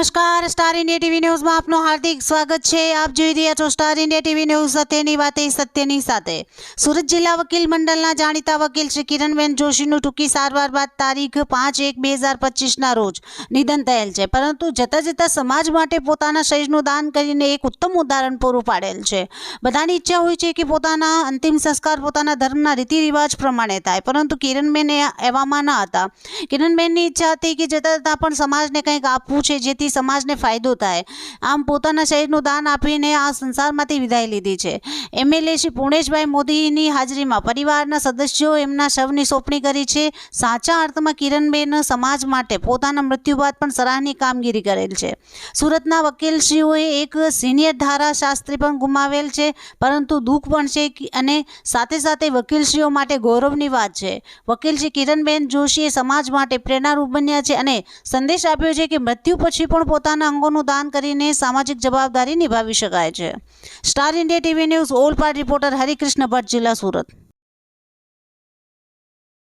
નમસ્કાર, star India TV ન્યૂઝમાં આપનું હાર્દિક સ્વાગત છે। આપ જોઈ રહ્યા છો સ્ટાર ઇન્ડિયા ટીવી ન્યૂઝ, સત્યની વાતે સત્યની સાથે। સુરત જિલ્લા વકીલ મંડળના જાણીતા વકીલ શ્રી કિરણબેન જોશીનું ટૂંકી સારવાર બાદ તારીખ 5/1/2025ના રોજ નિધન થયેલ છે, પરંતુ જતા જતા સમાજ માટે પોતાના શરીરનું દાન કરીને એક ઉત્તમ ઉદાહરણ પૂરું પાડેલ છે। બધાની ઈચ્છા હોય છે કે પોતાના અંતિમ સંસ્કાર પોતાના ધર્મના રીતિ રિવાજ પ્રમાણે થાય, પરંતુ કિરણબેન એવામાં ન હતા। કિરણબેનની ઈચ્છા હતી કે જતા જતા પણ સમાજને કંઈક આપવું છે, જેથી સમાજને ફાયદો થાય। આમ પોતાના શરીરનું દાન આપીને આ સંસારમાંથી વિદાય લીધી છે। એમએલએ શ્રી પૂર્ણેશભાઈ મોદીની હાજરીમાં પરિવારના સદસ્યો એમના શવની સોંપણી કરી છે। સાચા અર્થમાં કિરણબેન સમાજ માટે પોતાના મૃત્યુ બાદ પણ સરાહનીય કામગીરી કરેલ છે। સુરતના વકીલશ્રીઓએ એક સિનિયર ધારાશાસ્ત્રી પણ ગુમાવેલ છે, પરંતુ દુઃખ પણ છે અને સાથે સાથે વકીલશ્રીઓ માટે ગૌરવની વાત છે। વકીલ શ્રી કિરણબેન જોશીએ સમાજ માટે પ્રેરણારૂપ બન્યા છે અને સંદેશ આપ્યો છે કે મૃત્યુ પછી પણ પોતાના અંગોનું દાન કરીને સામાજિક જવાબદારી નિભાવી શકાય છે। Star India TV news all part reporter Harikrishna Bhatt, જિલ્લા સુરત।